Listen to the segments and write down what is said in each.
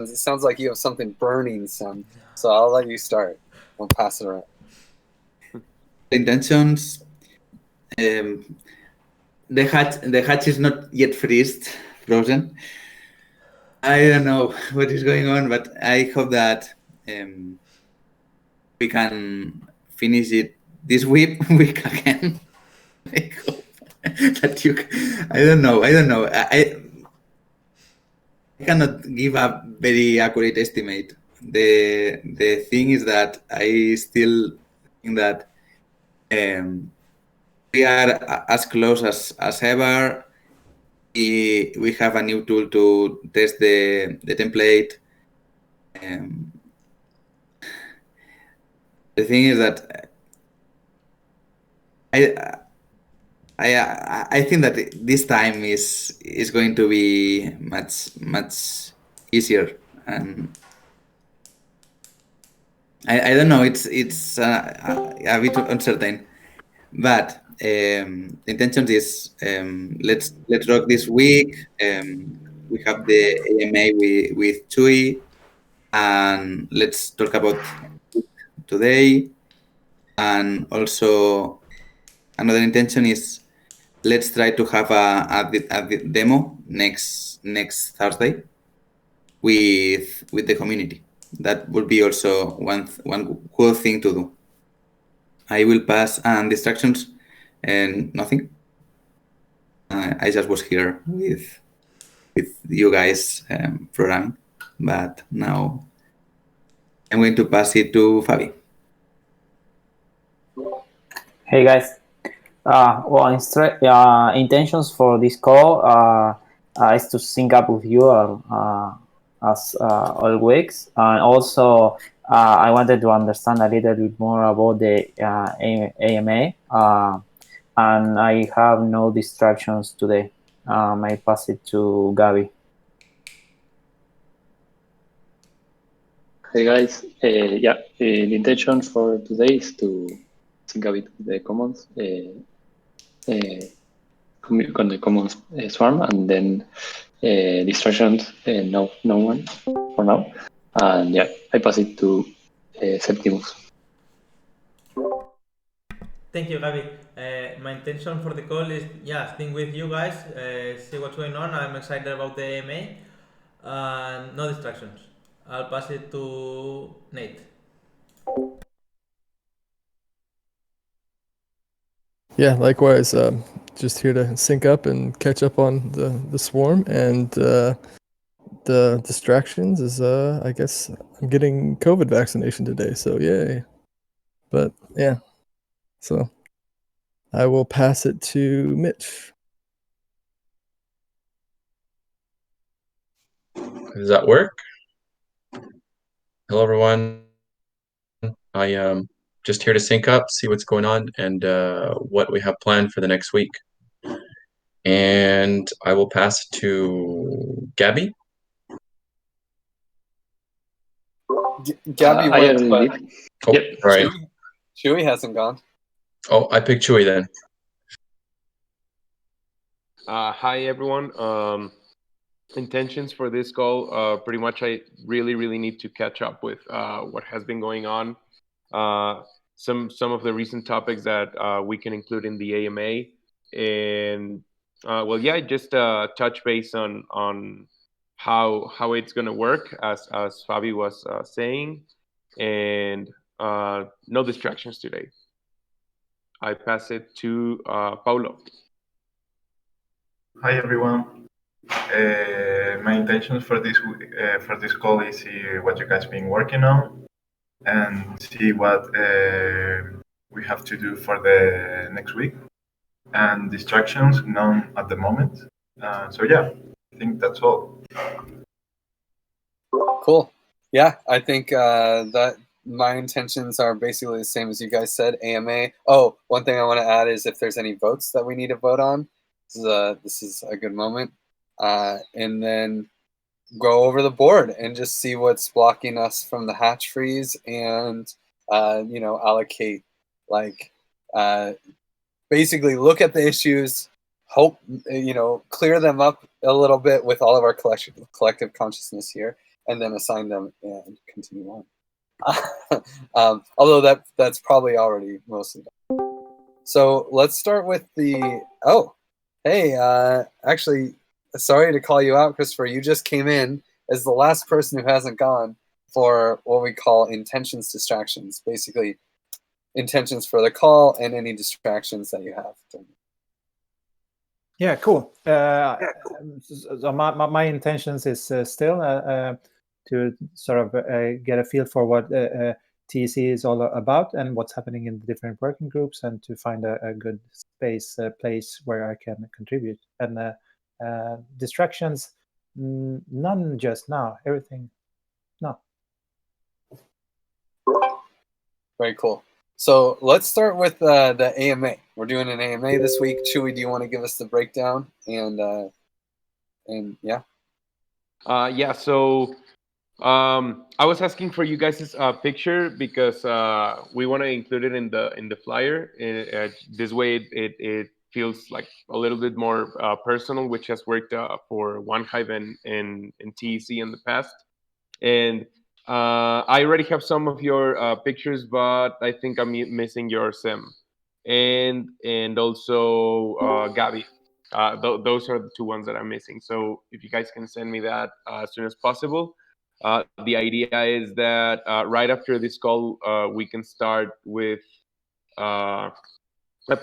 It sounds like you have something burning some, so I'll let you start. We'll pass it around. Intentions. The hatch is not yet frozen. I don't know what is going on, but I hope that we can finish it this week again. I hope that you. I don't know. I cannot give a very accurate estimate. The thing is that I still think that we are as close as ever. We have a new tool to test the template. The thing is that I think that this time is going to be much easier, and I don't know. It's a bit uncertain, but the intention is let's rock this week. We have the AMA with Chui, and let's talk about today. And also another intention is let's try to have a demo next Thursday with the community. That would be also one cool thing to do. I will pass distractions and nothing. I just was here with you guys program, but now I'm going to pass it to Fabi. Hey guys. Intentions for this call is to sync up with you as all weeks, and also I wanted to understand a little bit more about the AMA, and I have no distractions today. I pass it to Gabby. Hey guys, the intention for today is to sync a bit with the commons, on the commons swarm, and then distractions, no one for now. And yeah, I pass it to Septimus. Thank you, Gabi. My intention for the call is, think with you guys, see what's going on. I'm excited about the AMA. No distractions. I'll pass it to Nate. Yeah, likewise. Just here to sync up and catch up on the swarm, and the distractions is I guess I'm getting COVID vaccination today, so yay. But yeah, so I will pass it to Mitch. Does that work? Hello, everyone. I am just here to sync up, see what's going on, and what we have planned for the next week. And I will pass it to Gabby. Gabby went, but yep. Right. Chewy hasn't gone. Oh, I picked Chewy then. Hi, everyone. Intentions for this call, pretty much I really need to catch up with what has been going on. Some of the recent topics that we can include in the AMA. And just touch base on how it's going to work, as Fabi was saying. And no distractions today. I pass it to Paulo. Hi everyone. My intentions for this call is see what you guys been working on and see what we have to do for the next week. And distractions, none at the moment. So yeah, I think that's all. Cool. Yeah, I think that my intentions are basically the same as you guys said. AMA. Oh, one thing I want to add is if there's any votes that we need to vote on, this is a good moment. And then go over the board and just see what's blocking us from the hatch freeze, and allocate, like basically look at the issues, hope clear them up a little bit with all of our collective consciousness here, and then assign them and continue on. Although that's probably already mostly done. So let's start with the, hey, actually, sorry to call you out, Christopher. You just came in as the last person who hasn't gone for what we call intentions distractions, basically intentions for the call and any distractions that you have. Yeah, cool. So my intentions is still to sort of get a feel for what TEC is all about and what's happening in the different working groups, and to find a good place where I can contribute. And distractions, none just now. Everything, no. Very cool. So let's start with the AMA. We're doing an AMA this week. Chewy, do you want to give us the breakdown? And yeah. Yeah. So I was asking for you guys' picture because we want to include it in the flyer. This way, it feels like a little bit more personal, which has worked for OneHive and TEC in the past. And I already have some of your pictures, but I think I'm missing your Sim and also Gabby. Those are the two ones that I'm missing. So if you guys can send me that as soon as possible. The idea is that right after this call, we can start with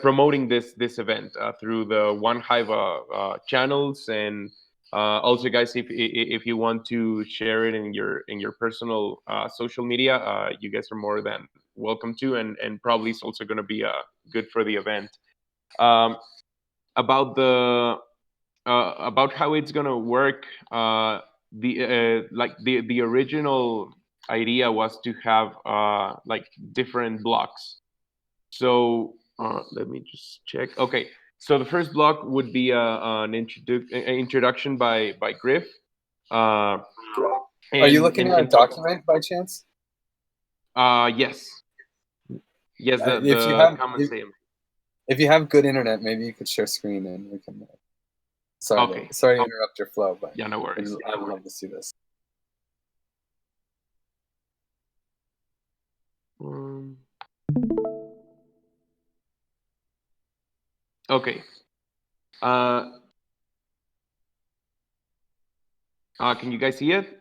promoting this event through the OneHive channels, and also, guys, if you want to share it in your personal social media, you guys are more than welcome to, and probably it's also going to be good for the event. Um, about the about how it's going to work, the original idea was to have like different blocks. So let me just check. Okay, so the first block would be an introduction by Griff. Are you looking at a document by chance? Yes. Yes, If you the have, common same. if you have good internet, maybe you could share screen and we can. Sorry to interrupt your flow, but yeah, no worries. I would love to see this. Okay. Can you guys see it?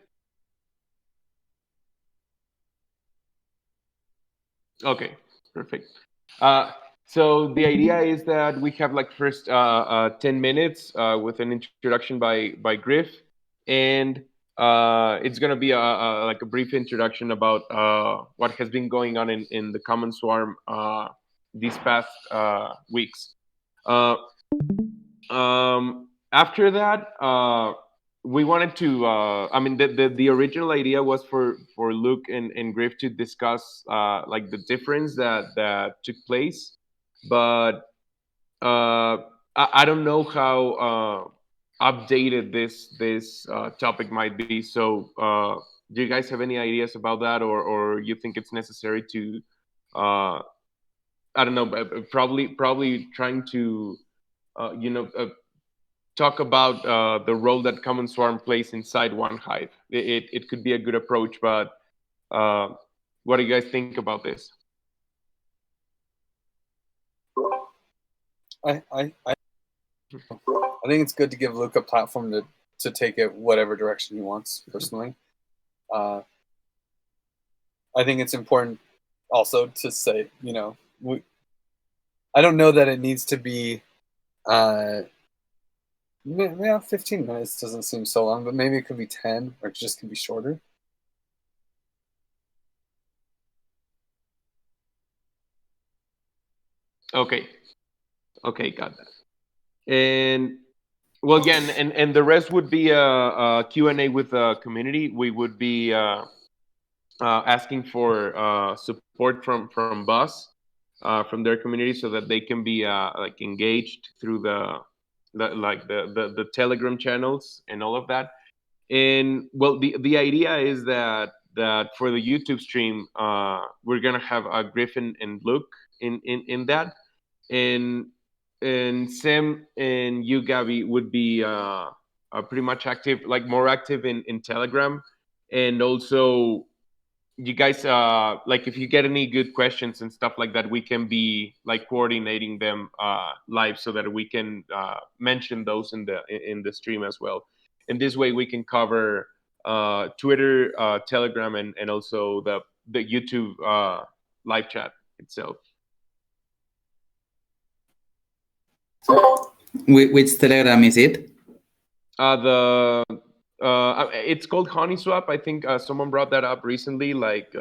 Okay, perfect. So the idea is that we have like first 10 minutes with an introduction by Griff, and it's gonna be like a brief introduction about what has been going on in the Common Swarm these past weeks. After that, we wanted to. I mean, the original idea was for Luke and Griff to discuss like the difference that took place, but I don't know how updated this topic might be. So, do you guys have any ideas about that, or you think it's necessary to? I don't know. Probably trying to, talk about the role that Common Swarm plays inside OneHive. It could be a good approach, but what do you guys think about this? I think it's good to give Luke a platform to take it whatever direction he wants. Personally, I think it's important also to say, I don't know that it needs to be. Yeah, 15 minutes doesn't seem so long, but maybe it could be 10, or it just could be shorter. Okay, got that. And well, again, and the rest would be a Q&A with the community. We would be asking for support from Bus, from their community, so that they can be like engaged through the Telegram channels and all of that. And well, the idea is that for the YouTube stream, we're gonna have Griffin and Luke in that, and Sam and you, Gabby, would be pretty much active, like more active in Telegram, and also you guys like if you get any good questions and stuff like that, we can be like coordinating them live so that we can mention those in the stream as well. And this way we can cover Twitter, Telegram, and also the YouTube live chat itself. Which Telegram is it? It's called HoneySwap. I think someone brought that up recently. Like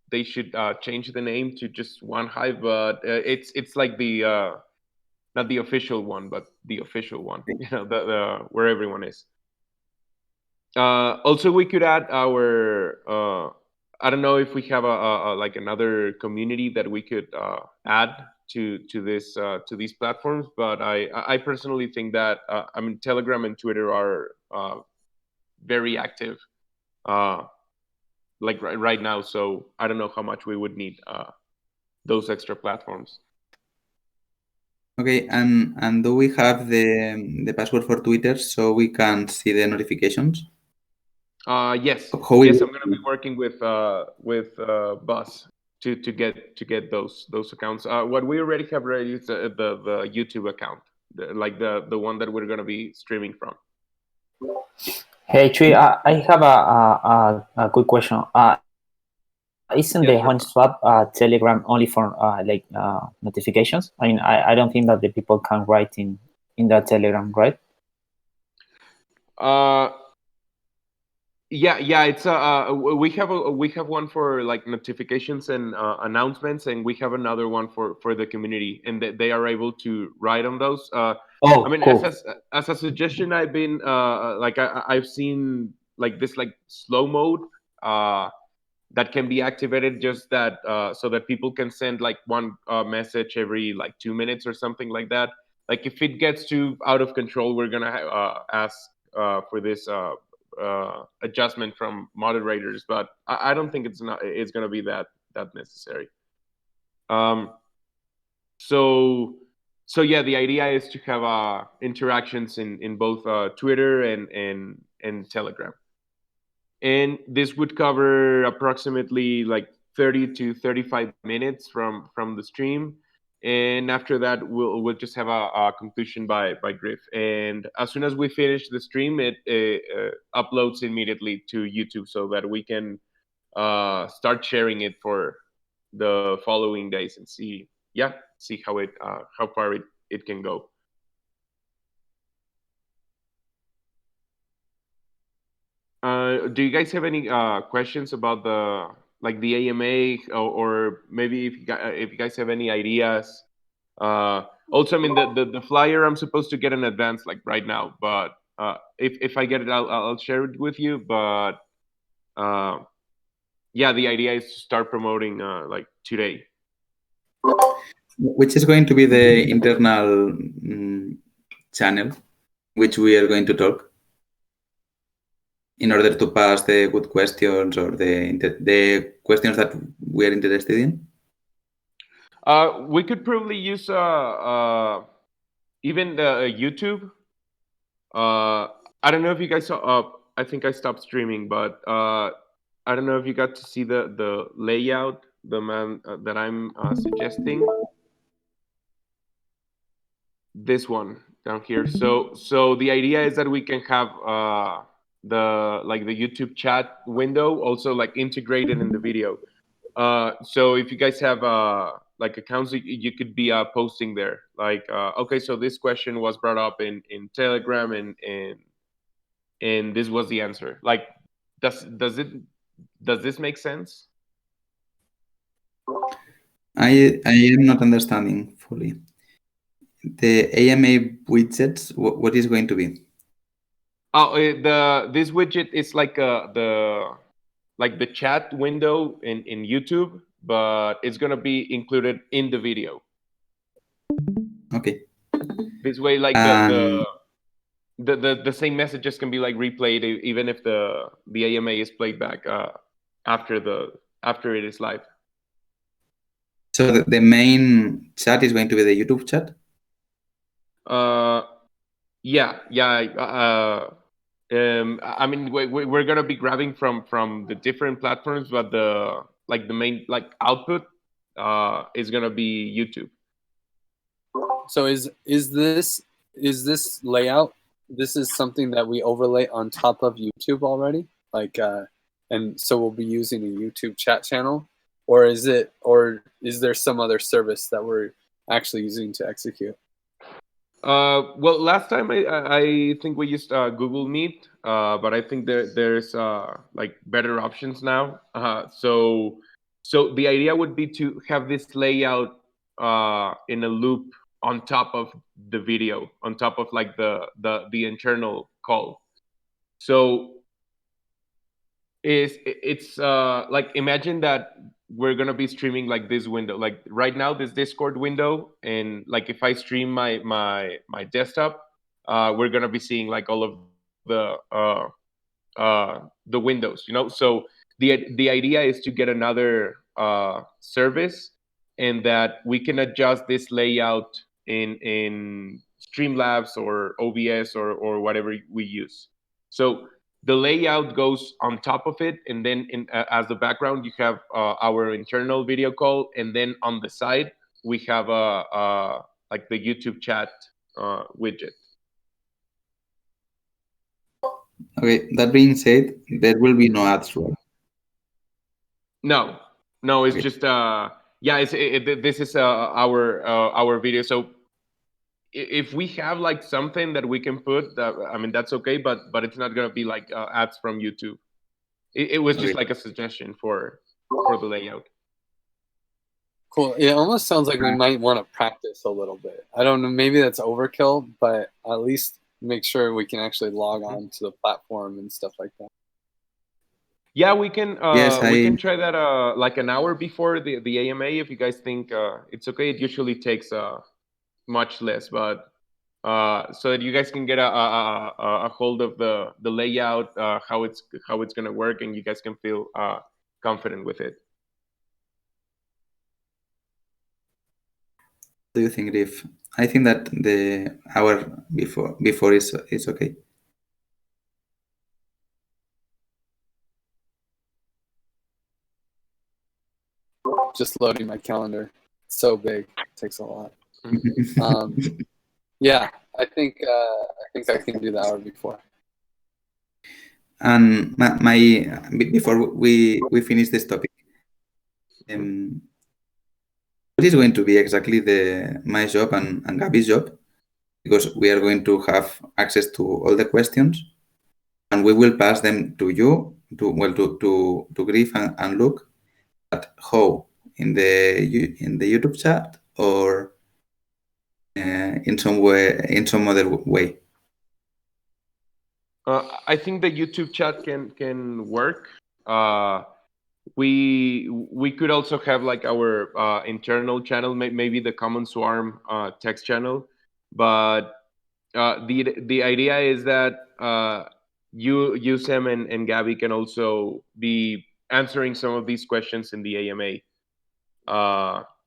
they should change the name to just One Hive, but it's like the not the official one, but the official one. You know, the where everyone is. Also, we could add our. I don't know if we have a like another community that we could add to these platforms, but I personally think that I mean Telegram and Twitter are very active like right now, so I don't know how much we would need those extra platforms. Okay, and do we have the password for Twitter so we can see the notifications? Yes, How yes, will- I'm gonna be working with Buzz to get those accounts. What we already have ready is the YouTube account, like the one that we're gonna be streaming from. Hey, Tree, I have a quick question. Isn't Yeah, the sure. HoneySwap Telegram only for like notifications? I mean, I don't think that the people can write in that Telegram, right? Yeah, it's we have one for like notifications and announcements, and we have another one for the community, and they are able to write on those. I mean, Cool. as a suggestion, I've been like I've seen like this like slow mode that can be activated, just that so that people can send like one message every like 2 minutes or something like that. Like if it gets too out of control, we're gonna ask for this adjustment from moderators, but I don't think it's gonna be that necessary. So yeah, the idea is to have interactions in both Twitter and Telegram, and this would cover approximately like 30 to 35 minutes from the stream, and after that we'll just have a conclusion by Griff, and as soon as we finish the stream it uploads immediately to YouTube so that we can start sharing it for the following days and see how far it can go. Do you guys have any questions about the AMA, or maybe if you guys have any ideas? Also, I mean the flyer I'm supposed to get in advance like right now, but if I get it, I'll share it with you. But yeah, the idea is to start promoting like today. Which is going to be the internal channel which we are going to talk in order to pass the good questions or the questions that we are interested in? We could probably use even YouTube. I don't know if you guys saw. I think I stopped streaming, but I don't know if you got to see the layout, the man that I'm suggesting. This one down here. So the idea is that we can have the YouTube chat window also like integrated in the video. So if you guys have like accounts, you could be posting there. Like okay, so this question was brought up in Telegram, and this was the answer. Like, does this make sense? I am not understanding fully. The AMA widgets, what is going to be? Oh, this widget is like the chat window in YouTube, but it's gonna be included in the video. Okay. This way, like the same messages can be like replayed even if the AMA is played back after it is live. So the main chat is going to be the YouTube chat? Yeah. I mean, we're gonna be grabbing from the different platforms, but the main output is gonna be YouTube. So is this layout? This is something that we overlay on top of YouTube already, and so we'll be using a YouTube chat channel, or is there some other service that we're actually using to execute? Well, last time I think we used Google Meet, but I think there's better options now. So the idea would be to have this layout in a loop on top of the video, on top of the internal call. So it's like, imagine that we're gonna be streaming like this window, like right now, this Discord window, and like if I stream my desktop, we're gonna be seeing like all of the windows, so the idea is to get another service, and that we can adjust this layout in Streamlabs or OBS or whatever we use. So the layout goes on top of it, and then as the background you have our internal video call, and then on the side we have like the YouTube chat widget. Okay, that being said, there will be no ads, right? No, it's Okay. just this is our video. So if we have like something that we can put, I mean, that's okay, but it's not gonna be like ads from YouTube. It was just Okay. like a suggestion for the layout. Cool. It almost sounds like we might want to practice a little bit. I don't know, maybe that's overkill, but at least make sure we can actually log on to the platform and stuff like that. Yeah, we can Yes, we can try that like an hour before the AMA if you guys think it's okay. It usually takes much less, but so that you guys can get a hold of the layout, how it's gonna work, and you guys can feel confident with it. do you think, Griff? I think that the hour before is okay. Just loading my calendar. It's so big. It takes a lot. Yeah, I think I can do the hour before. And before we finish this topic, what is going to be exactly my job and Gabi's job? Because we are going to have access to all the questions, and we will pass them to you, to Griff and Luke. But how? In the YouTube chat, or in some other way? I think the YouTube chat can work. We could also have like our internal channel, maybe the Common Swarm text channel, but the idea is that you Sam and Gabby can also be answering some of these questions in the AMA,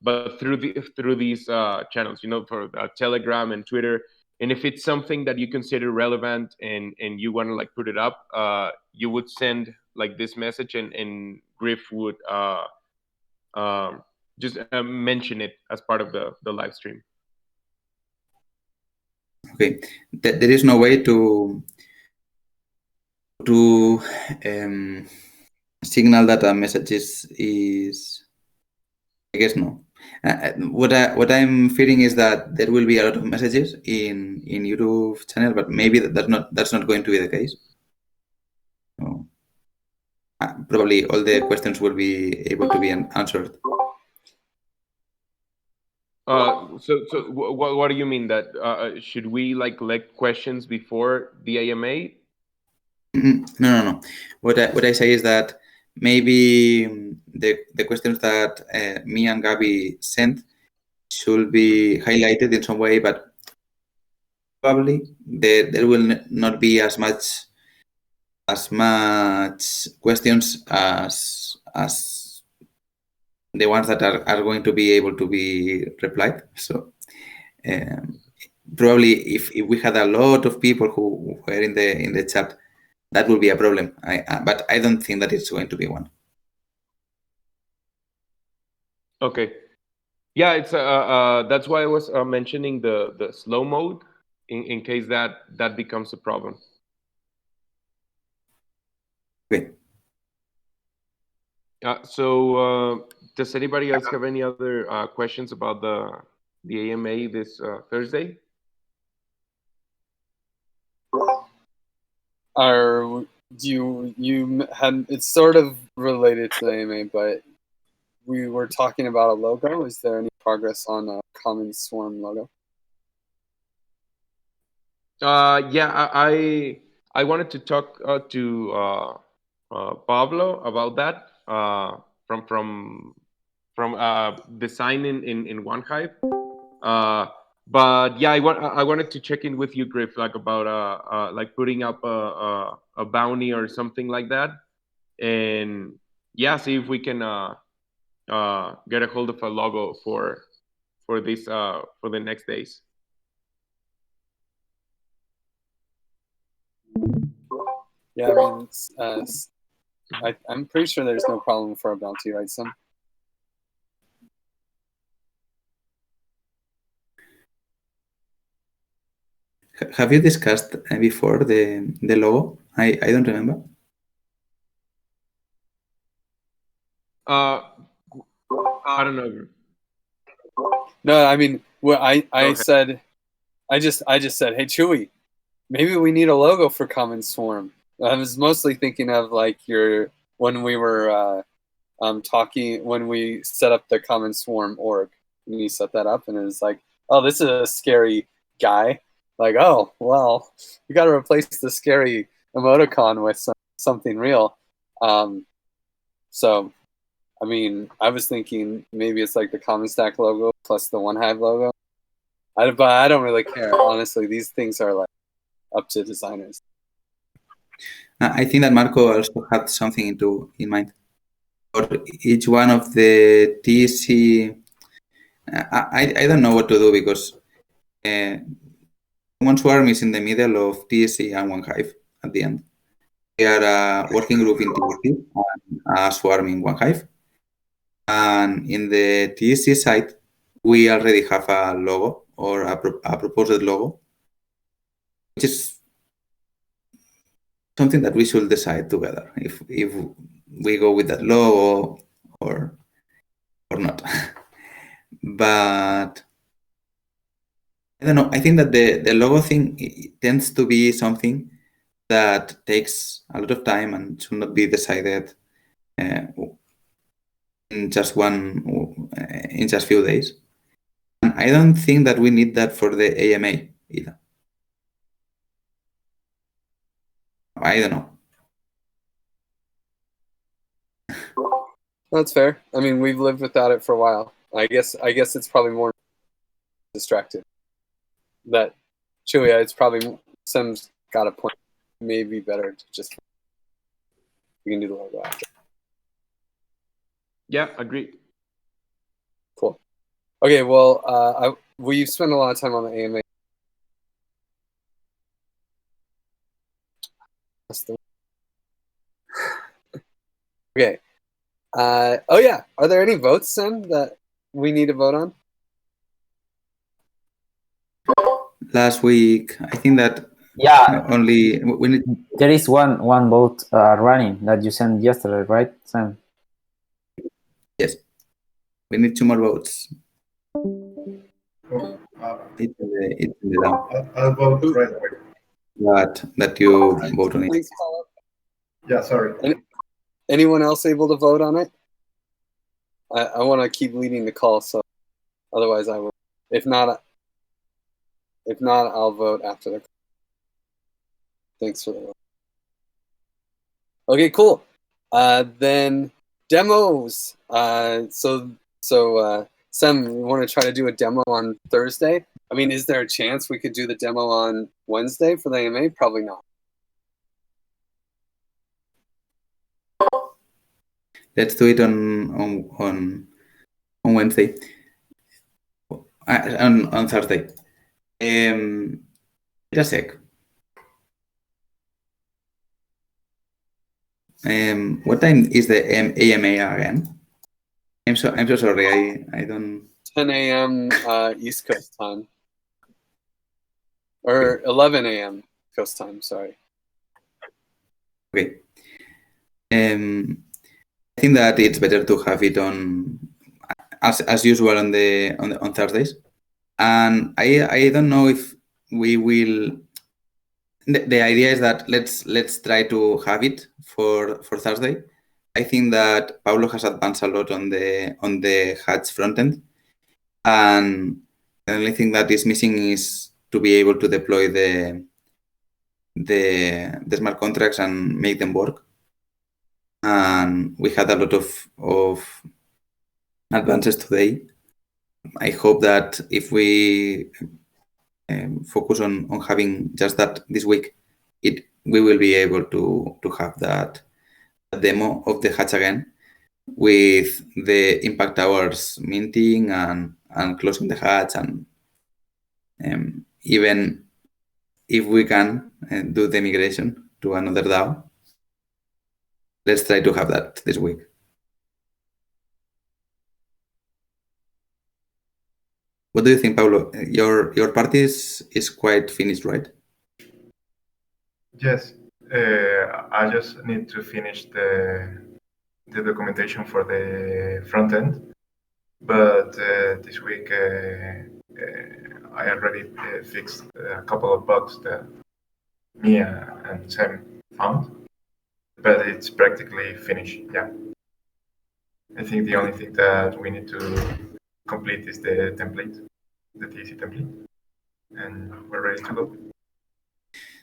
but through these channels, for Telegram and Twitter. And if it's something that you consider relevant and you want to like put it up, you would send like this message, and Griff would just mention it as part of the live stream. Okay, there is no way to signal that a message is I guess no. What I'm feeling is that there will be a lot of messages in YouTube channel, but maybe that's not going to be the case. So, probably all the questions will be able to be answered. So what do you mean that should we like collect questions before the AMA? No. What I say is that maybe the questions that me and Gabby sent should be highlighted in some way, but probably there will not be as much questions as the ones that are going to be able to be replied. So probably if we had a lot of people who were in the chat that will be a problem. But I don't think that it's going to be one. Okay. Yeah, it's that's why I was mentioning the slow mode in case that becomes a problem. Okay. So does anybody else have any other questions about the AMA this Thursday? You had, it's sort of related to the AMA, but we were talking about a logo. Is there any progress on a common swarm logo? Yeah, I wanted to talk to Pablo about that from design in OneHive. But yeah, I wanted to check in with you, Griff, like about like putting up a bounty or something like that, and yeah, see if we can get a hold of a logo for this for the next days. Yeah, I mean, I'm pretty sure there's no problem for a bounty, right, Sam? Have you discussed before the logo? I don't remember. I don't know. No, I mean, what I Okay. said, I just said, hey, Chewy, maybe we need a logo for Common Swarm. I was mostly thinking of like when we were talking, when we set up the Common Swarm org, and you set that up, and it was like, oh, this is a scary guy. Like, oh, well, we got to replace the scary emoticon with something real. So, I mean, I was thinking maybe it's like the Common Stack logo plus the OneHive logo. But I don't really care. Honestly, these things are like up to designers. I think that Marco also had something in mind. For each one of the TC, I don't know what to do because Common Swarm is in the middle of TSC and OneHive at the end. We are a working group in TSC and a swarm in OneHive. And in the TSC side, we already have a logo or a proposed logo, which is something that we should decide together if we go with that logo or not. But I don't know. I think that the logo thing tends to be something that takes a lot of time and should not be decided in just few days. And I don't think that we need that for the AMA either. I don't know. That's fair. I mean, we've lived without it for a while. I guess it's probably more distracted. That Chewy, it's probably Sam's got a point. Maybe better to just we can do the logo after. Yeah, agreed. Cool. Okay, well, we've spent a lot of time on the AMA. Okay. Oh yeah. Are there any votes, Sam, that we need to vote on? Last week, I think that Yeah, only we need. there is one vote running that you sent yesterday, right, Sam? Yes, we need 2 more votes. Cool. It's in the down. I'll vote right away. That you vote on it. Please call up. Yeah, sorry. Anyone else able to vote on it? I want to keep leading the call, so otherwise I will. If not, I'll vote after the call. Thanks for the vote. Okay, cool. Then demos. So Sam, we want to try to do a demo on Thursday. I mean, is there a chance we could do the demo on Wednesday for the AMA? Probably not. Let's do it on Wednesday. On Thursday. Wait a sec. What time is the AMA again? I'm so sorry. I don't. 10 a.m. East Coast time, or 11 a.m. Coast time. Sorry. Okay. I think that it's better to have it on as usual on Thursdays. And I don't know if we will. The idea is that let's try to have it for Thursday. I think that Pablo has advanced a lot on the Hatch frontend, and the only thing that is missing is to be able to deploy the smart contracts and make them work. And we had a lot of advances today. I hope that if we focus on having just that this week, we will be able to have that demo of the hatch again with the impact hours minting and closing the hatch, and even if we can do the migration to another DAO, let's try to have that this week. What do you think, Pablo? Your part is quite finished, right? Yes, I just need to finish the documentation for the front end, but this week I already fixed a couple of bugs that Mia and Sam found, but it's practically finished. Yeah, I think the only thing that we need to complete is the template, the TC template, and we're ready to go.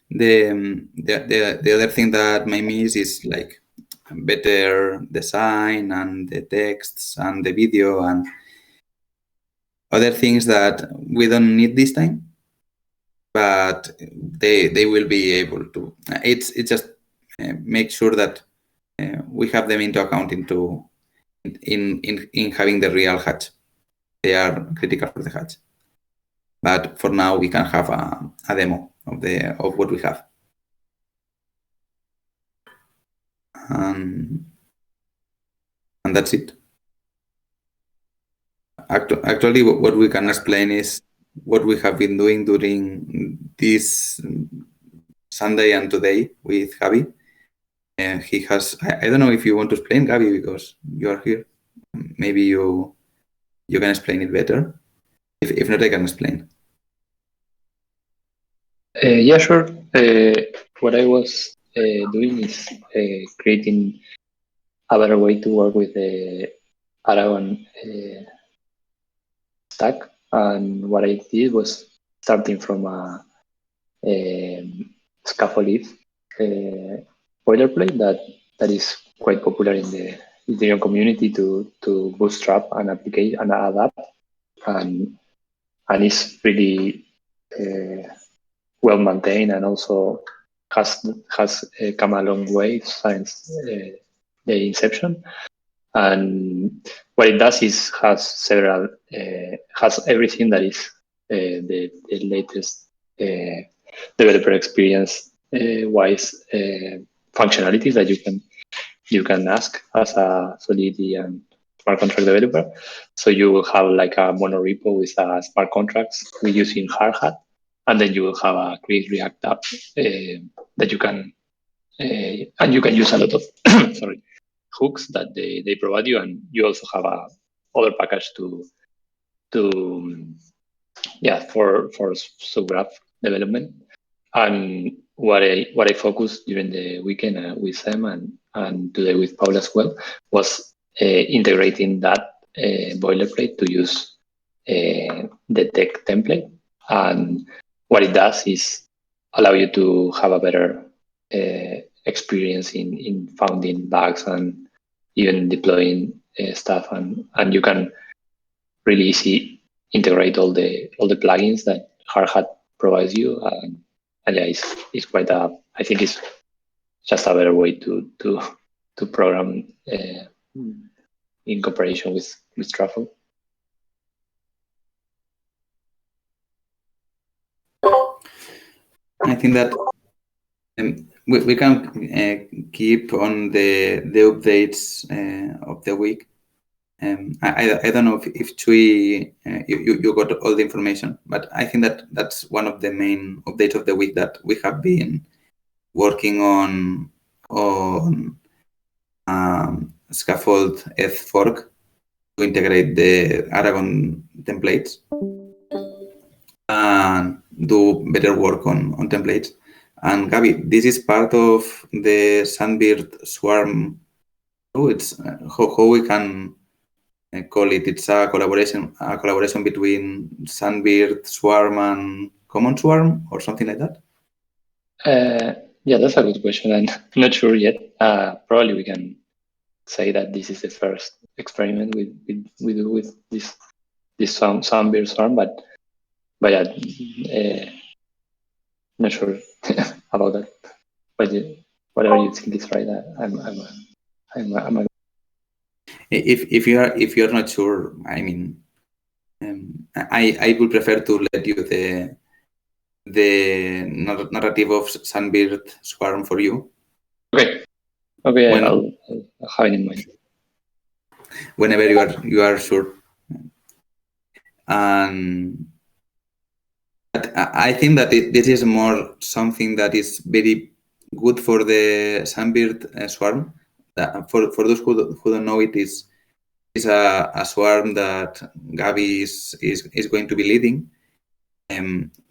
The other thing that might miss is like better design and the texts and the video and other things that we don't need this time, but they will be able to. It's just make sure that we have them into account in having the real hatch. They are critical for the hatch. But for now, we can have a demo of what we have. And that's it. Actually, what we can explain is what we have been doing during this Sunday and today with Javi. He has. I don't know if you want to explain, Gabi, because you are here. Maybe you can explain it better. If not, I can explain. Yeah, sure. What I was doing is creating a better way to work with the Aragon stack. And what I did was starting from a scaffold boilerplate that is quite popular in the Ethereum community to bootstrap an application and adapt, and it's really well maintained, and also has come a long way since the inception. And what it does is has everything that is the latest developer experience wise functionalities that you can ask as a Solidity and smart contract developer. So you will have like a monorepo with smart contracts we use in Hardhat, and then you will have a Create React app that you can and you can use a lot of sorry hooks that they provide you, and you also have a other package to for subgraph development. And what I focused during the weekend with Sam and today with Paul as well was integrating that boilerplate to use the tech template. And what it does is allow you to have a better experience in finding bugs and even deploying stuff, and you can really easy integrate all the plugins that Hardhat provides you, and yeah, it's quite I think it's just a better way to program in cooperation with Truffle. I think that we can keep on the updates of the week. I don't know if Chui, you got all the information, but I think that's one of the main updates of the week, that we have been working on scaffold Eth fork to integrate the Aragon templates and do better work on templates. And Gabi, this is part of the Sunbird Swarm. It's how we can call it. It's a collaboration between Sunbird Swarm and Common Swarm, or something like that. Yeah, that's a good question. I'm not sure yet. Probably we can say that this is the first experiment we do with this Sunbird Swarm, but yeah, not sure about that. But whatever you think is right, I'm If you're not sure, I mean, I would prefer to let you the narrative of Sunbird Swarm for you. Okay. I'll have it in mind. Whenever you are sure. And but I think that this is more something that is very good for the Sunbird Swarm. For those who don't know, it is a swarm that Gabi is going to be leading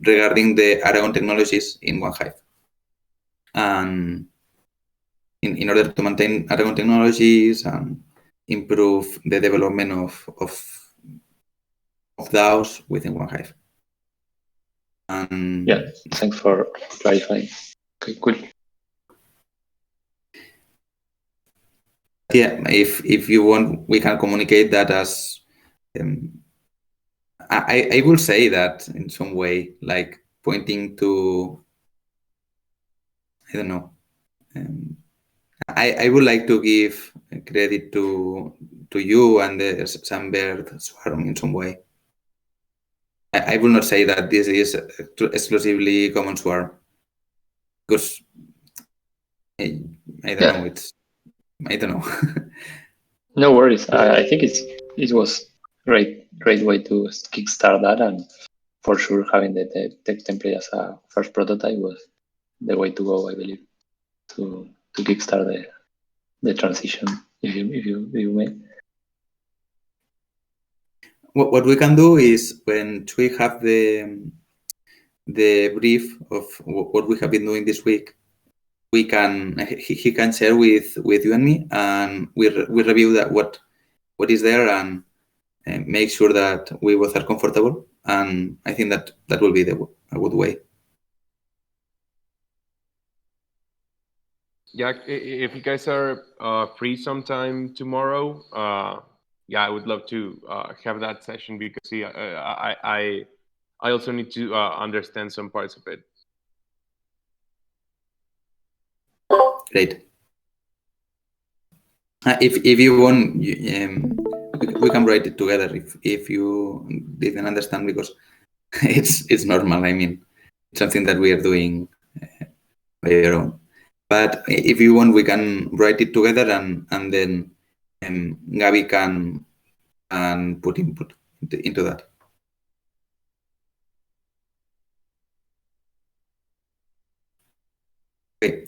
regarding the Aragon technologies in OneHive. And in order to maintain Aragon technologies and improve the development of DAOs within OneHive. And yeah, thanks for clarifying. Okay, cool. Yeah, if you want, we can communicate that as I will say that in some way, like pointing to, I don't know. I would like to give credit to you and the Sunbird Swarm in some way. I will not say that this is exclusively Common Swarm, because I don't know. I don't know. No worries. I think it was great way to kickstart that, and for sure having the template as a first prototype was the way to go, I believe, to kickstart the transition, if you may. What we can do is, when we have the brief of what we have been doing this week, he can share with you and me, and we review that what is there, and make sure that we both are comfortable. And I think that will be a good way. Yeah, if you guys are free sometime tomorrow, yeah, I would love to have that session, because I also need to understand some parts of it. Great. If you want, we can write it together if you didn't understand, because it's normal. I mean, it's something that we are doing by our own. But if you want, we can write it together, and then Gabi can put input into that. Okay.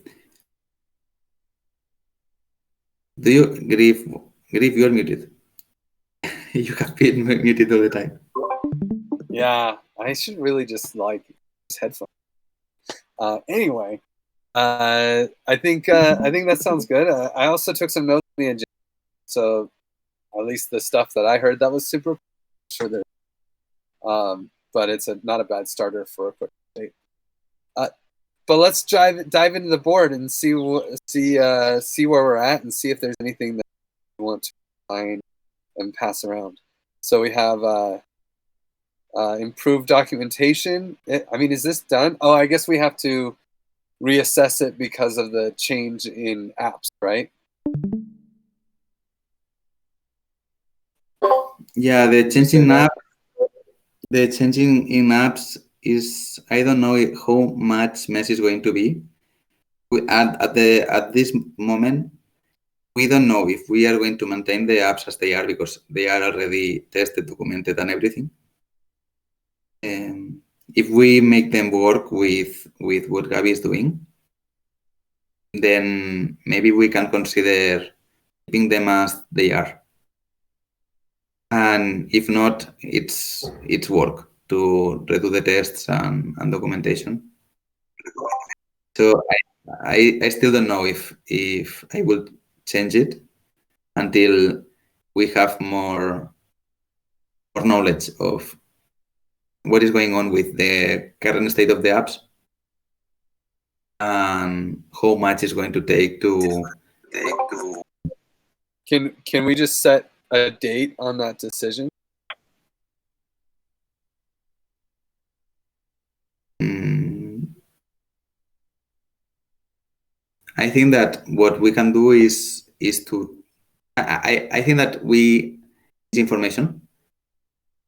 Do you, Griff, you are muted. You have been muted all the time. Yeah, I should really just use headphones. Anyway, I think that sounds good. I also took some notes on the agenda, so at least the stuff that I heard that was super. Sure, there. But it's not a bad starter for a quick update. But let's dive into the board and see where we're at, and see if there's anything that we want to find and pass around. So we have improved documentation. I mean, is this done? Oh, I guess we have to reassess it because of the change in apps, right? Yeah, the changing in apps is, I don't know how much mess is going to be, At this moment, we don't know if we are going to maintain the apps as they are because they are already tested, documented, and everything. If we make them work with what Gabi is doing, then maybe we can consider keeping them as they are. And if not, it's work to redo the tests and documentation. So I still don't know if I will change it until we have more knowledge of what is going on with the current state of the apps and how much it's going to take to. Can we just set a date on that decision? I think that what we can do is to. I think that we information.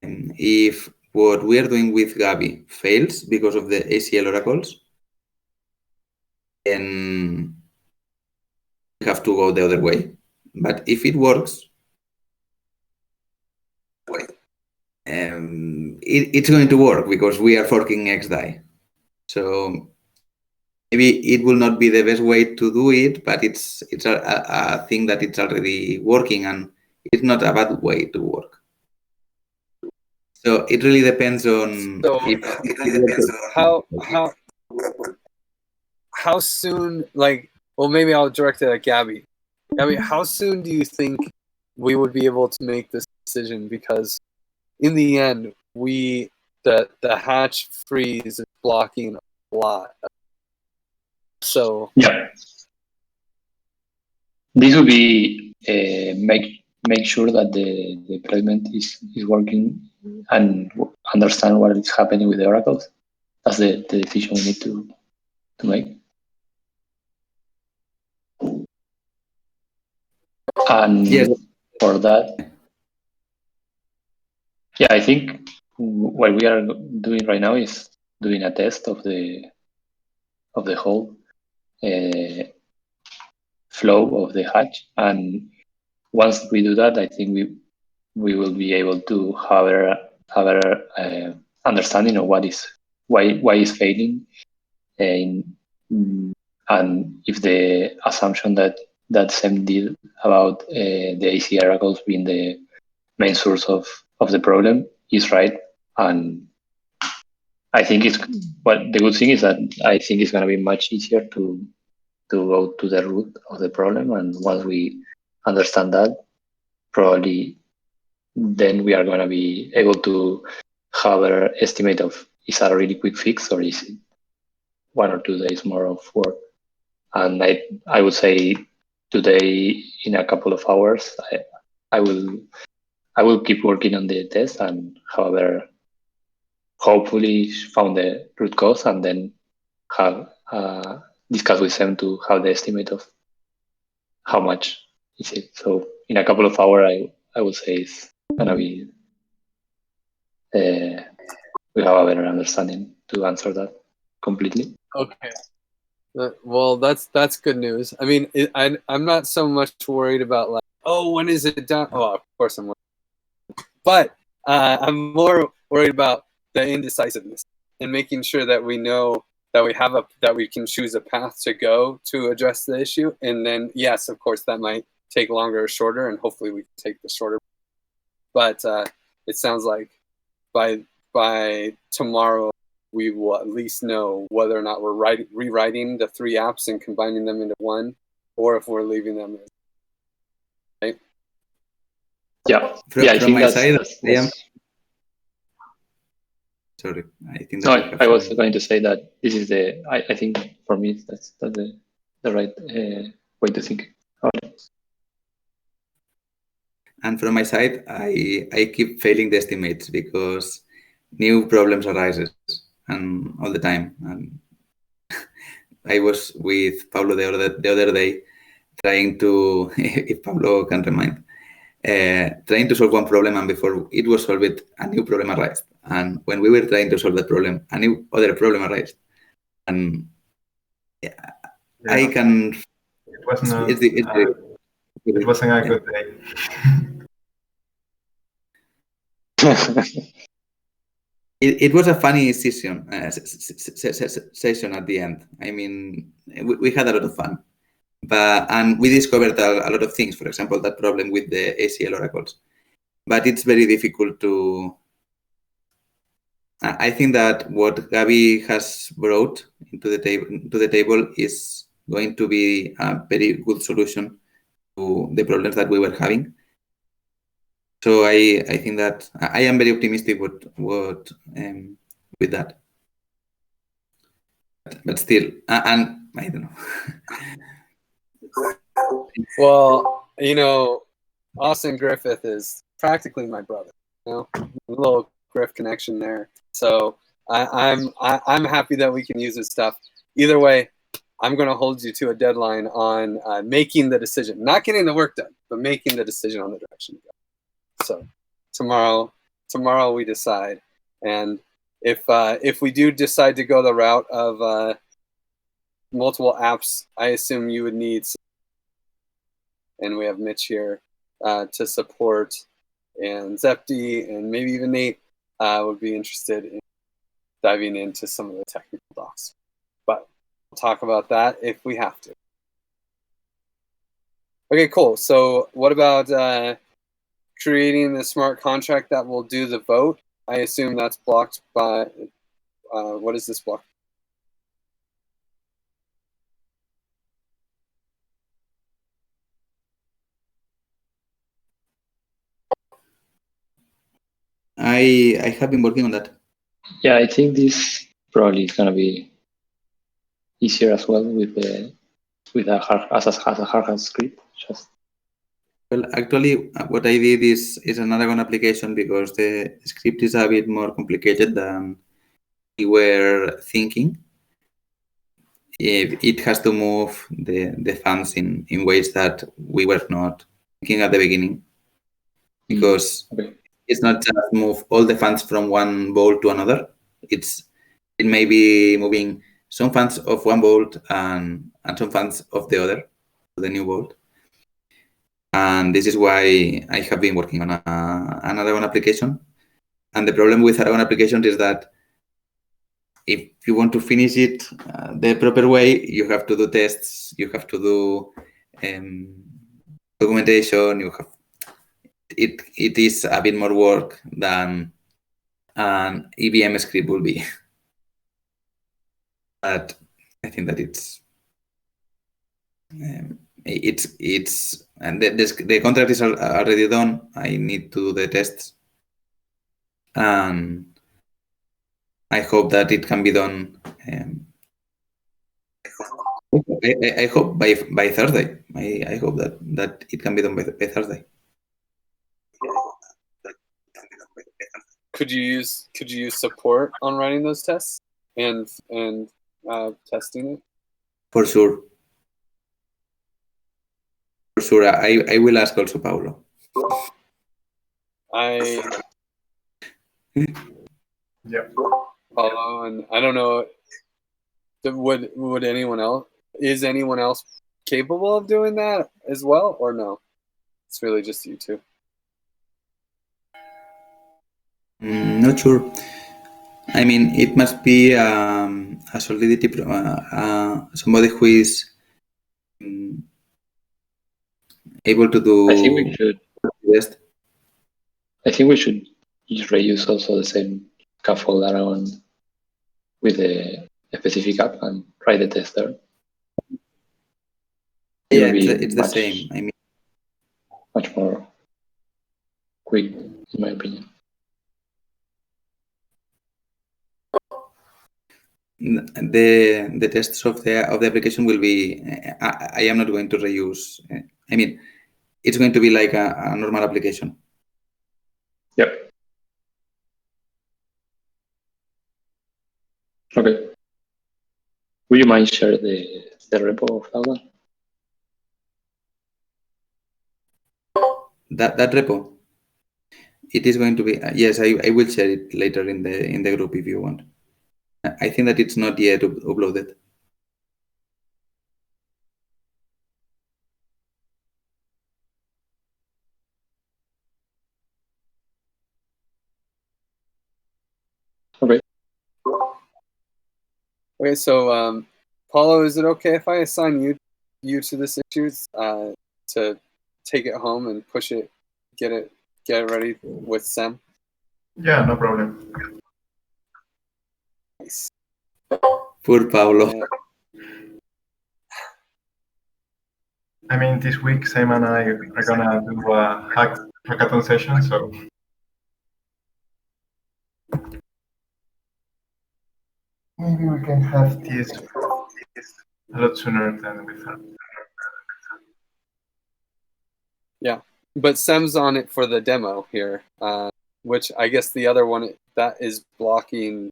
If what we are doing with Gabi fails because of the ACL oracles, then we have to go the other way. But if it works, it's going to work because we are forking XDAI. So maybe it will not be the best way to do it, but it's a thing that it's already working, and it's not a bad way to work. So it really depends on how soon, like, well, maybe I'll direct it at Gabi. Gabi, how soon do you think we would be able to make this decision? Because in the end, the hatch freeze is blocking a lot. So yeah, this will be make sure that the deployment is working and understand what is happening with the oracles. That's the decision we need to make. And yes, for that, yeah, I think what we are doing right now is doing a test of the whole flow of the hatch, and once we do that, I think we will be able to have a understanding of why is failing, and if the assumption that Sam did about the AC oracles being the main source of the problem is right. And I think the good thing is that I think it's going to be much easier to go to the root of the problem, and once we understand that, probably then we are going to be able to have an estimate of is that a really quick fix or is it 1 or 2 days more of work. And I would say today, in a couple of hours, I will keep working on the test, and however, hopefully found the root cause, and then have discuss with them to have the estimate of how much is it. So in a couple of hours, I would say it's gonna be we have a better understanding to answer that completely. okay. Well, that's good news. I mean, I'm not so much worried about like, oh, when is it done? Oh, of course I'm worried. But I'm more worried about the indecisiveness and making sure that we know that we can choose a path to go to address the issue. And then, yes, of course, that might take longer or shorter, and hopefully we can take the shorter. But it sounds like by tomorrow, we will at least know whether or not we're rewriting the 3 apps and combining them into one, or if we're leaving them. Right? Yeah. From my side, sorry, I think that I was going to say that this is I think for me that's the right way to think about it. And from my side, I keep failing the estimates because new problems arises and all the time. And I was with Pablo the other day trying to, if Pablo can remind, trying to solve one problem, and before it was solved, a new problem arose. And when we were trying to solve the problem, a new other problem arose. And I can. It was not. It wasn't a good day. It was a funny session at the end. I mean, we had a lot of fun, and we discovered a lot of things. For example, that problem with the ACL oracles. But it's very difficult to. I think that what Gabi has brought to the table is going to be a very good solution to the problems that we were having. So I think that I am very optimistic with that. But still, and I don't know. Well, Austin Griffith is practically my brother. A little Griff connection there. So I'm happy that we can use his stuff. Either way, I'm going to hold you to a deadline on making the decision, not getting the work done, but making the decision on the direction to go. So tomorrow we decide, and if we do decide to go the route of multiple apps, I assume you would need, and we have Mitch here to support, and Zepti, and maybe even Nate would be interested in diving into some of the technical docs. But we'll talk about that if we have to. Okay, cool. So what about creating the smart contract that will do the vote? I assume that's blocked by, what is this block? I have been working on that. Yeah, I think this probably is gonna be easier as well with a hard script. Well, actually, what I did is an Aragon application because the script is a bit more complicated than we were thinking. It has to move the funds in ways that we were not thinking at the beginning, because it's not just move all the funds from one vault to another. It may be moving some funds of one vault and some funds of the other to the new vault. And this is why I have been working on an Aragon application. And the problem with Aragon applications is that if you want to finish it the proper way, you have to do tests, you have to do documentation. It is a bit more work than an EVM script will be. But I think that it's and the contract is already done. I need to do the tests, and I hope that it can be done. I hope by Thursday. I hope that it can be done by Thursday. Could you use support on running those tests and testing it? For sure. For sure. I will ask also Paulo. Yeah. Paulo, and I don't know. Would anyone else? Is anyone else capable of doing that as well, or no? It's really just you two. Not sure. I mean, it must be a Solidity somebody who is able to do. I think we should. Best. I think we should just reuse also the same scaffold around with the specific app and write the test there. Yeah, it's the same. I mean, much more quick, in my opinion. The tests of the application will be. I am not going to reuse. I mean, it's going to be like a normal application. Yep. Okay. Would you mind share the repo of that one? That repo. It is going to be yes. I will share it later in the group if you want. I think that it's not yet uploaded. Okay, so Paulo, is it okay if I assign you to this issue to take it home and push it, get it ready with Sam? Yeah, no problem. Nice. Poor Paulo. I mean, this week Sam and I are gonna do a hackathon session, so maybe we can have this a lot sooner than we thought. Yeah, but Sam's on it for the demo here, which I guess the other one that is blocking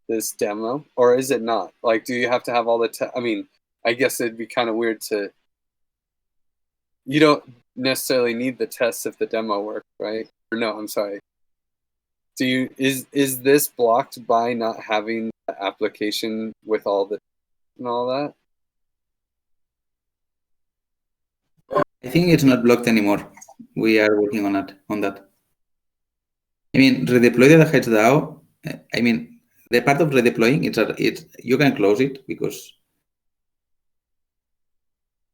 this demo, or is it not? Like, do you have to have all the I mean, I guess it'd be kind of weird to. You don't necessarily need the tests if the demo works, right? Or no, I'm sorry. Do you is this blocked by not having the application with all the and all that? I think it's not blocked anymore. We are working on that. I mean, redeploy the Hedge DAO. I mean, the part of redeploying, it's you can close it because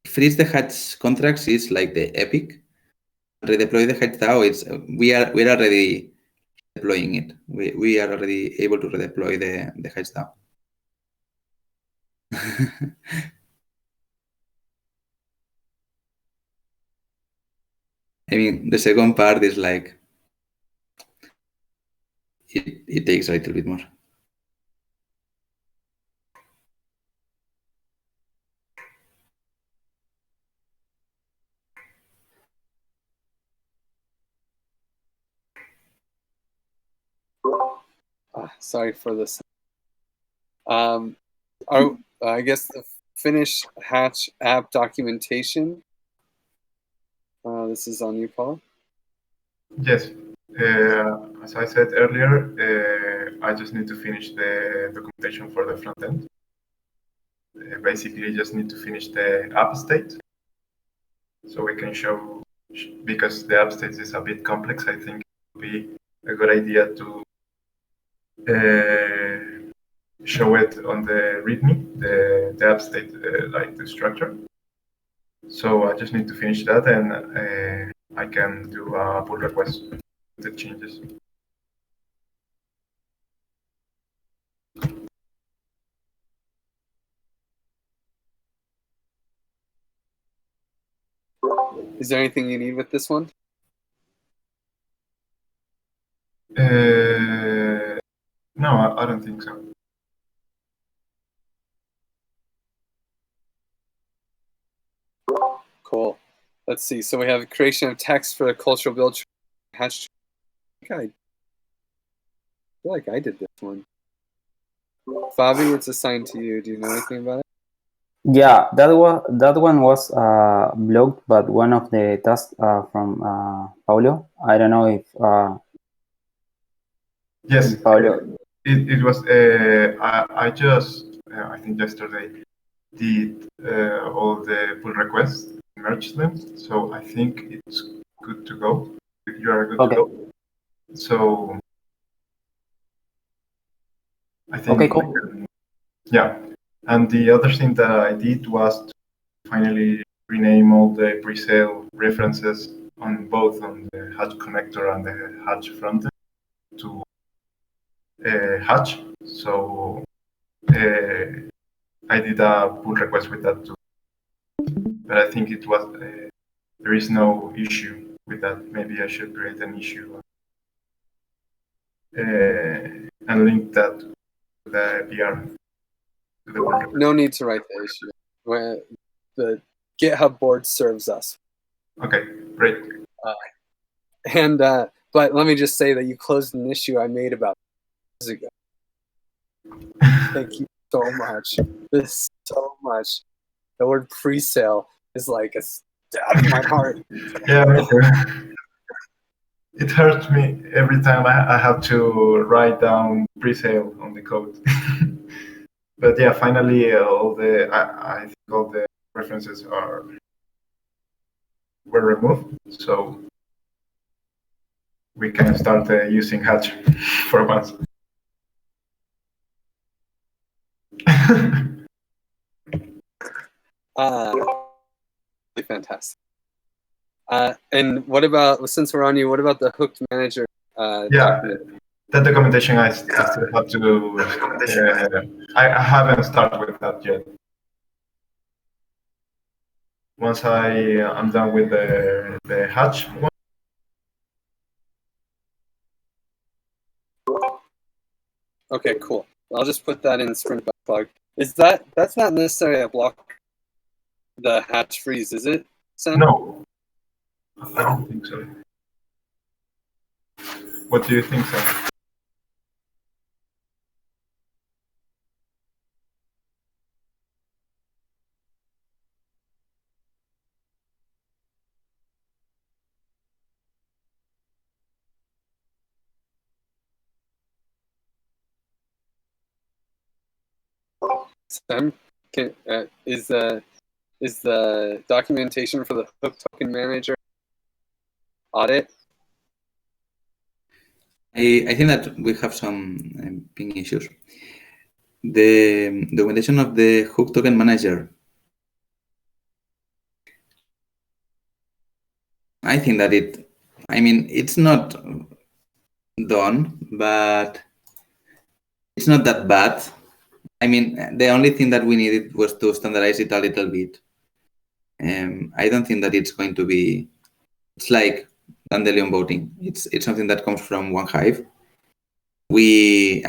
freeze the Hedge contracts is like the epic. Redeploy the Hedge DAO. We're already deploying it. We are already able to redeploy the Hedge DAO. I mean, the second part is like it takes a little bit more. Sorry for this. I guess the finish Hatch app documentation. This is on you, Paul. Yes. As I said earlier, I just need to finish the documentation for the front end. Basically, just need to finish the app state, so we can show, because the app state is a bit complex. I think it would be a good idea to show it on the README, the app state, like the structure. So I just need to finish that, and I can do a pull request with the changes. Is there anything you need with this one? No, I don't think so. Cool. Let's see. So we have creation of text for a cultural build. Hatch. I feel like I did this one. Fabi, it's assigned to you. Do you know anything about it? Yeah, that one was blocked, but one of the tasks from Paulo. I don't know if Yes, Paulo. it was. I just I think yesterday did all the pull requests, merged them. So I think it's good to go. You are good to go. So I think. Okay, cool. Yeah, and the other thing that I did was to finally rename all the pre-sale references on both on the Hatch connector and the Hatch frontend to Hatch. So I did a pull request with that too, but I think it was there is no issue with that. Maybe I should create an issue and link that to the PR. No need to write the issue. Where the GitHub board serves us. Okay, great. But let me just say that you closed an issue I made about years ago. Thank you so much. This so much. The word pre-sale is like a stab in my heart. Yeah, me too. It hurts me every time I have to write down pre-sale on the code. But yeah, finally, I think all the references were removed, so we can start using Hatch for once. fantastic. And what about, since we're on you, what about the hooked manager document? That documentation I still have to. I haven't started with that yet. Once I'm done with the hatch one. Okay, cool. I'll just put that in sprint backlog. That's not necessarily a block, the hatch freeze, is it, Sam? No, I don't think so. What do you think, Sam? Sam, is the documentation for the hook token manager audit? I think that we have some ping issues. The documentation of the hook token manager. I think that it's not done, but it's not that bad. I mean, the only thing that we needed was to standardize it a little bit. I don't think that it's going to be. It's like dandelion voting. It's something that comes from one hive. We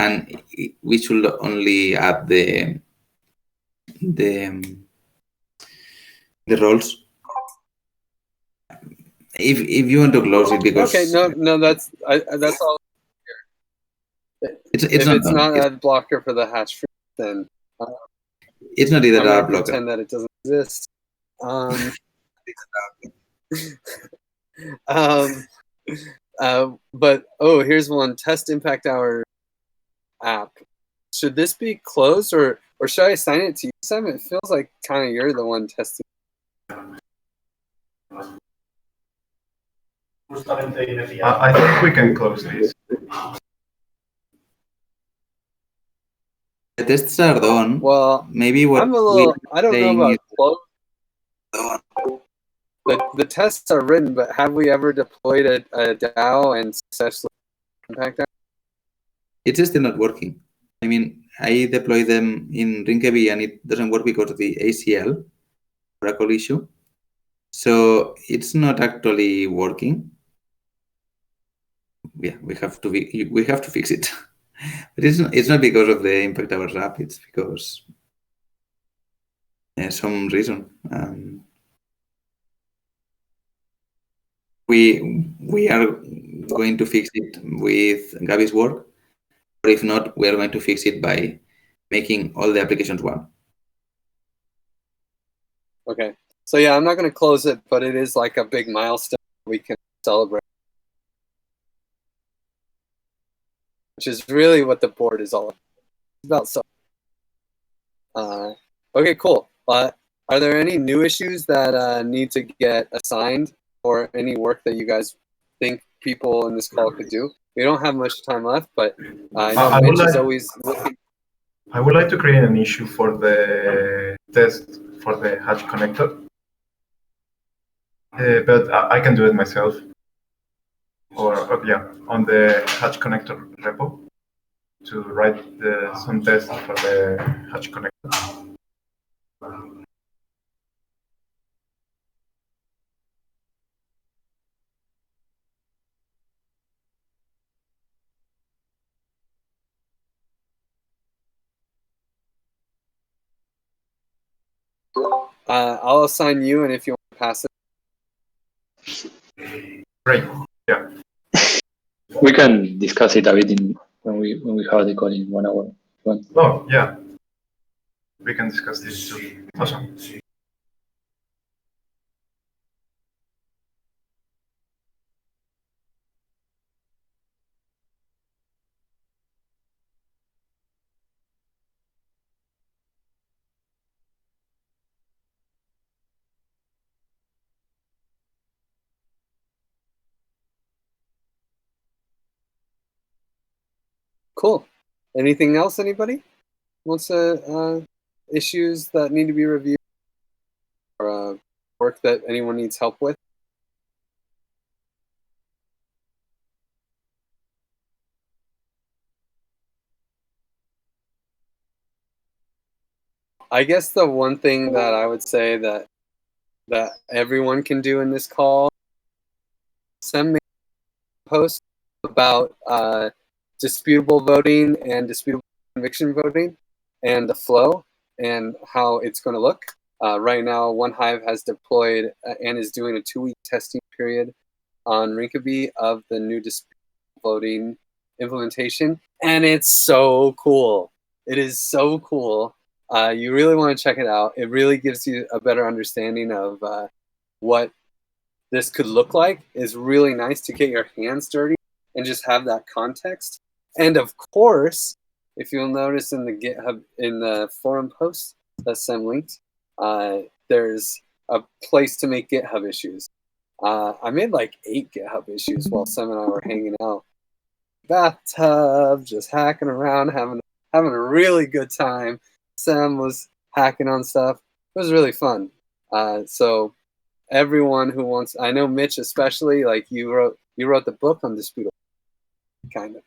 should only add the roles. If you want to close it, because okay, no, that's all. It's not a blocker for the hatch freeze, then it's not either I'm a gonna blocker. pretend that it doesn't exist. But here's one: test impact hour app. Should this be closed, or should I assign it to you, Sam? It feels like kind of you're the one testing. I think we can close this. The tests are done. Well, maybe what I'm a little. I don't know about close. The tests are written, but have we ever deployed a DAO and successfully impact that? It's still not working. I mean, I deploy them in Rinkeby and it doesn't work because of the ACL Oracle issue. So it's not actually working. Yeah, we have to fix it. But it's not because of the impact hours app. It's because some reason. We are going to fix it with Gaby's work, or if not, we are going to fix it by making all the applications one. Okay, so yeah, I'm not going to close it, but it is like a big milestone we can celebrate, which is really what the board is all about. So, okay, cool. Are there any new issues that need to get assigned, or any work that you guys think people in this call could do? We don't have much time left, but I know Mitch is always looking. I would like to create an issue for the test for the hatch connector, but I can do it myself. Or on the hatch connector repo to write some tests for the hatch connector. I'll assign you, and if you want to pass it. Great. Yeah. We can discuss it a bit when we have the call in 1 hour. Oh yeah. We can discuss this too. Awesome. Cool. Anything else? Anybody wants issues that need to be reviewed? Or work that anyone needs help with? I guess the one thing that I would say that everyone can do in this call, send me a post about disputable voting and disputable conviction voting and the flow and how it's going to look. Right now, OneHive has deployed and is doing a 2-week testing period on Rinkeby of the new disputable voting implementation, and it's so cool. It is so cool. You really want to check it out. It really gives you a better understanding of what this could look like. It's really nice to get your hands dirty and just have that context. And of course, if you'll notice in the GitHub, in the forum post that Sam linked, there's a place to make GitHub issues. I made like 8 GitHub issues while Sam and I were hanging out. Bathtub, just hacking around, having a really good time. Sam was hacking on stuff. It was really fun. So everyone who wants, I know Mitch especially, like you wrote the book on disputable, kind of.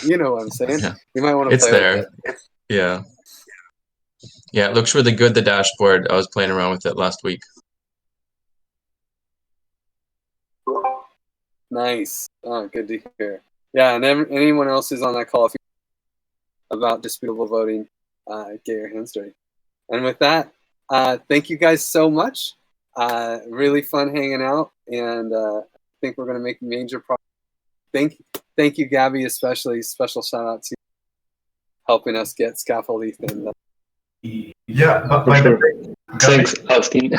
You know what I'm saying? Yeah. You might want to play there. with it. Yeah. Yeah, it looks really good, the dashboard. I was playing around with it last week. Nice. Oh, good to hear. Yeah, and anyone else who's on that call about disputable voting, get your hands dirty. And with that, thank you guys so much. Really fun hanging out, and I think we're going to make major progress. Thank you, Gabby, especially. Special shout out to you helping us get Scaffold Ethan. Yeah, but by the way, Thanks, Austin.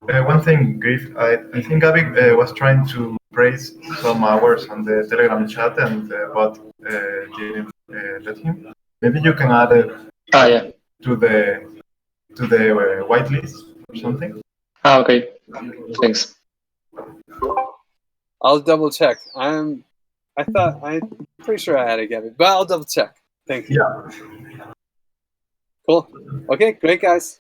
one thing, Griff, I think Gabby was trying to praise some hours on the Telegram chat, and but didn't let him. Maybe you can add it Yeah. to the whitelist or something. Okay. Thanks. I'll double check. I'm pretty sure I added Gabby, but I'll double check. Thank you. Yeah. Cool. Okay, great guys.